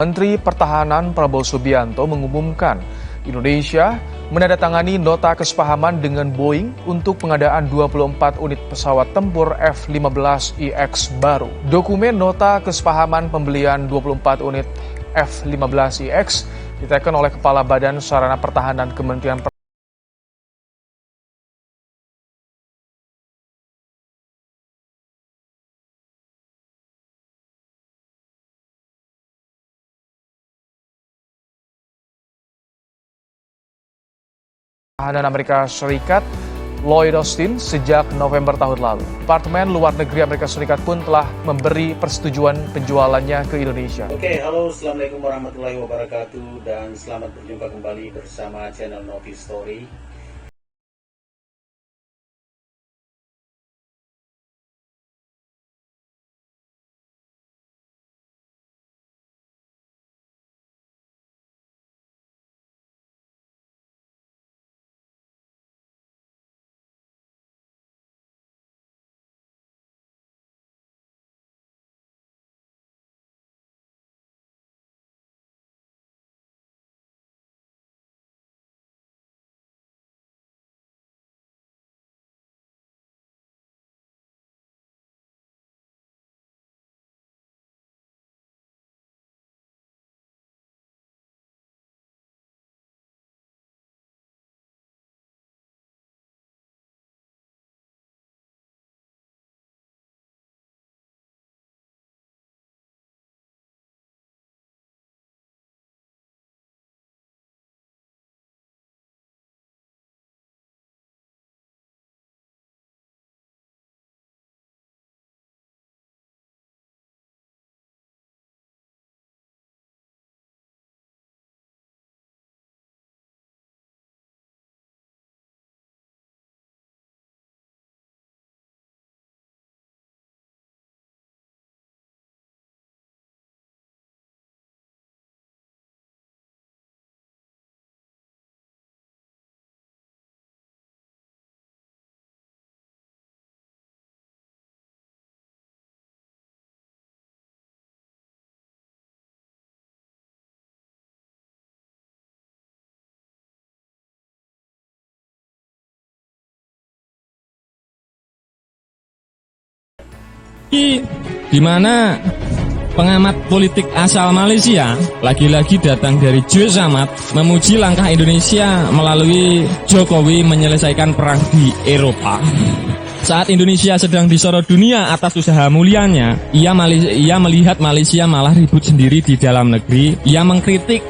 Menteri Pertahanan Prabowo Subianto mengumumkan Indonesia menandatangani nota kesepahaman dengan Boeing untuk pengadaan 24 unit pesawat tempur F-15IX baru. Dokumen nota kesepahaman pembelian 24 unit F-15IX diteken oleh Kepala Badan Sarana Pertahanan Kementerian Pertahanan Amerika Serikat, Lloyd Austin, sejak November tahun lalu. Departemen Luar Negeri Amerika Serikat pun telah memberi persetujuan penjualannya ke Indonesia. Oke, halo, assalamualaikum warahmatullahi wabarakatuh, dan selamat berjumpa kembali bersama channel Novi Story. Di mana pengamat politik asal Malaysia lagi-lagi datang dari Joe Samad memuji langkah Indonesia melalui Jokowi menyelesaikan perang di Eropa. Saat Indonesia sedang disorot dunia atas usaha mulianya, ia melihat Malaysia malah ribut sendiri di dalam negeri. Ia mengkritik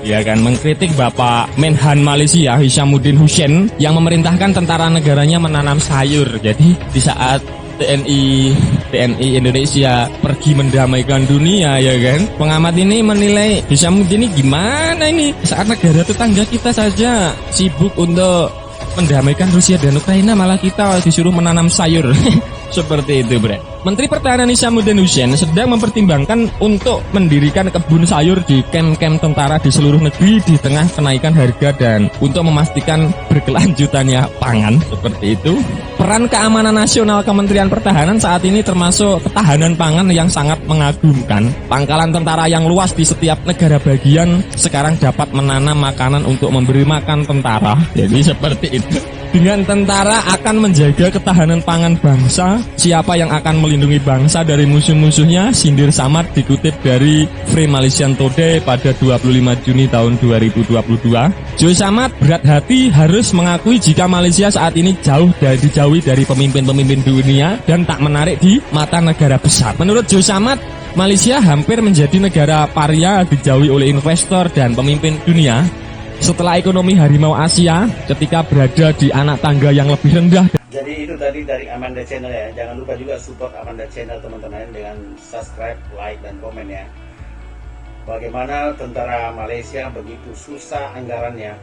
Bapak Menhan Malaysia Hishamuddin Hussein yang memerintahkan tentara negaranya menanam sayur. Jadi di saat TNI Indonesia pergi mendamaikan dunia, ya kan? Pengamat ini menilai Hishamuddin ini gimana ini? Saat negara tetangga kita saja sibuk untuk mendamaikan Rusia dan Ukraina, malah kita disuruh menanam sayur. Seperti itu, Bre. Menteri Pertahanan Hishamuddin Hussein sedang mempertimbangkan untuk mendirikan kebun sayur di kem-kem tentara di seluruh negeri di tengah kenaikan harga dan untuk memastikan berkelanjutannya pangan. Seperti itu. Peran keamanan nasional Kementerian Pertahanan saat ini termasuk ketahanan pangan yang sangat mengagumkan. Pangkalan tentara yang luas di setiap negara bagian sekarang dapat menanam makanan untuk memberi makan tentara. Jadi seperti itu. Dengan tentara akan menjaga ketahanan pangan bangsa. Siapa yang akan melindungi bangsa dari musuh-musuhnya? Sindir Samad dikutip dari Free Malaysian Today pada 25 Juni tahun 2022. Joe Samad berat hati harus mengakui jika Malaysia saat ini dijauhi dari pemimpin-pemimpin dunia dan tak menarik di mata negara besar. Menurut Joe Samad, Malaysia hampir menjadi negara paria dijauhi oleh investor dan pemimpin dunia setelah ekonomi harimau Asia ketika berada di anak tangga yang lebih rendah. Jadi itu tadi dari Amanda Channel ya. Jangan lupa juga support Amanda Channel teman-teman dengan subscribe, like, dan komen ya. Bagaimana tentara Malaysia begitu susah anggarannya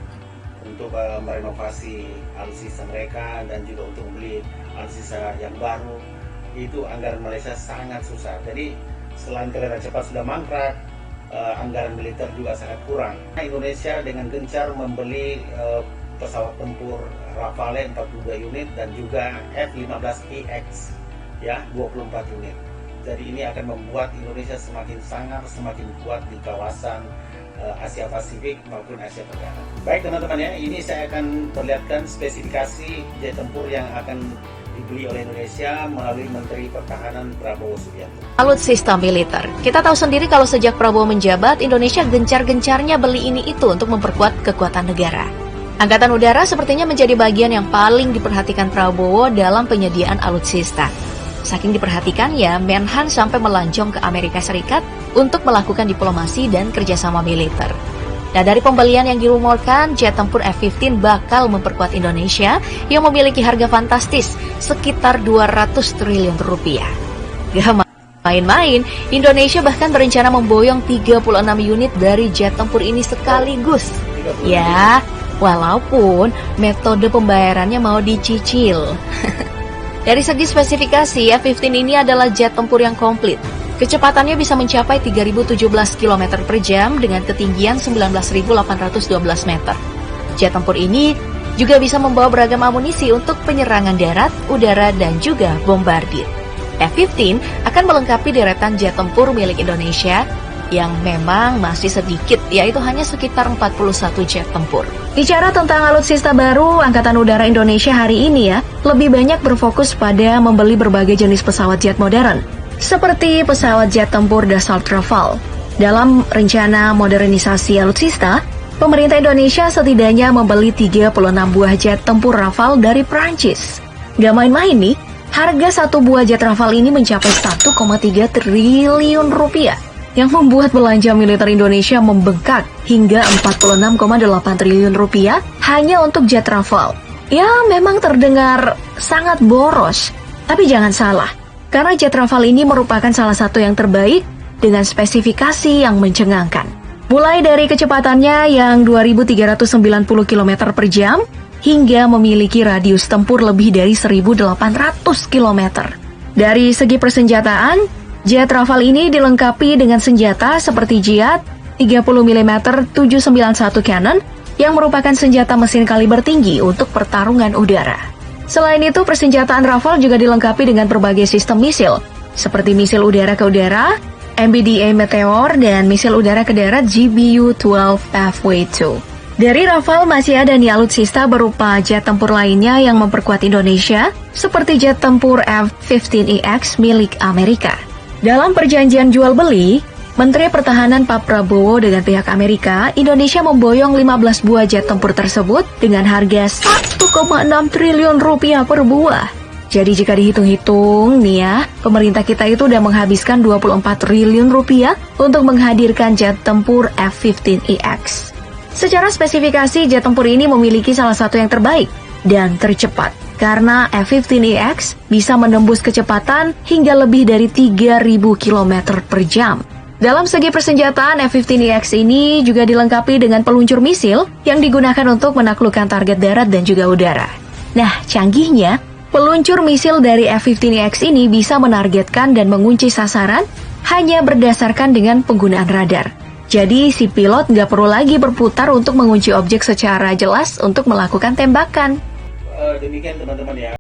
untuk merenovasi alutsista mereka dan juga untuk membeli alutsista yang baru. Itu anggaran Malaysia sangat susah. Jadi selain kereta cepat sudah mangkrak, anggaran militer juga sangat kurang. Indonesia dengan gencar membeli pesawat tempur Rafale 42 unit dan juga F-15IX ya 24 unit. Jadi ini akan membuat Indonesia semakin kuat di kawasan Asia Pasifik maupun Asia Tenggara. Baik teman-teman ya, ini saya akan perlihatkan spesifikasi jet tempur yang akan dibeli oleh Indonesia melalui Menteri Pertahanan Prabowo Subianto. Alutsista militer. Kita tahu sendiri kalau sejak Prabowo menjabat, Indonesia gencar-gencarnya beli ini itu untuk memperkuat kekuatan negara. Angkatan Udara sepertinya menjadi bagian yang paling diperhatikan Prabowo dalam penyediaan alutsista. Saking diperhatikannya, Menhan sampai melancong ke Amerika Serikat untuk melakukan diplomasi dan kerjasama militer. Nah, dari pembelian yang dirumorkan, jet tempur F-15 bakal memperkuat Indonesia yang memiliki harga fantastis sekitar 200 triliun rupiah. Gak main-main, Indonesia bahkan berencana memboyong 36 unit dari jet tempur ini sekaligus. Ya, walaupun metode pembayarannya mau dicicil. Dari segi spesifikasi, F-15 ini adalah jet tempur yang komplit. Kecepatannya bisa mencapai 3.017 km per jam dengan ketinggian 19.812 meter. Jet tempur ini juga bisa membawa beragam amunisi untuk penyerangan darat, udara, dan juga bombardir. F-15 akan melengkapi deretan jet tempur milik Indonesia yang memang masih sedikit, yaitu hanya sekitar 41 jet tempur. Bicara tentang alutsista baru, Angkatan Udara Indonesia hari ini lebih banyak berfokus pada membeli berbagai jenis pesawat jet modern, seperti pesawat jet tempur Dassault Rafale. Dalam rencana modernisasi alutsista, pemerintah Indonesia setidaknya membeli 36 buah jet tempur Rafale dari Prancis. Gak main-main nih, harga satu buah jet Rafale ini mencapai 1,3 triliun rupiah, yang membuat belanja militer Indonesia membengkak hingga 46,8 triliun rupiah hanya untuk jet Rafale. Ya, memang terdengar sangat boros, tapi jangan salah, karena jet Rafale ini merupakan salah satu yang terbaik dengan spesifikasi yang mencengangkan. Mulai dari kecepatannya yang 2.390 km per jam, hingga memiliki radius tempur lebih dari 1.800 km. Dari segi persenjataan, jet Rafale ini dilengkapi dengan senjata seperti Jihad 30 mm 791 Cannon yang merupakan senjata mesin kaliber tinggi untuk pertarungan udara. Selain itu, persenjataan Rafale juga dilengkapi dengan berbagai sistem misil, seperti misil udara ke udara, MBDA Meteor, dan misil udara ke darat GBU-12 FW2. Dari Rafale masih ada nih alutsista berupa jet tempur lainnya yang memperkuat Indonesia, seperti jet tempur F-15EX milik Amerika. Dalam perjanjian jual beli, Menteri Pertahanan Pak Prabowo dengan pihak Amerika, Indonesia memboyong 15 buah jet tempur tersebut dengan harga 1,6 triliun rupiah per buah. Jadi jika dihitung-hitung nih ya, pemerintah kita itu udah menghabiskan 24 triliun rupiah untuk menghadirkan jet tempur F-15EX. Secara spesifikasi, jet tempur ini memiliki salah satu yang terbaik dan tercepat, karena F-15EX bisa menembus kecepatan hingga lebih dari 3.000 km per jam. Dalam segi persenjataan, F-15EX ini juga dilengkapi dengan peluncur misil yang digunakan untuk menaklukkan target darat dan juga udara. Nah, canggihnya, peluncur misil dari F-15EX ini bisa menargetkan dan mengunci sasaran hanya berdasarkan dengan penggunaan radar. Jadi, si pilot nggak perlu lagi berputar untuk mengunci objek secara jelas untuk melakukan tembakan. Demikian teman-teman ya,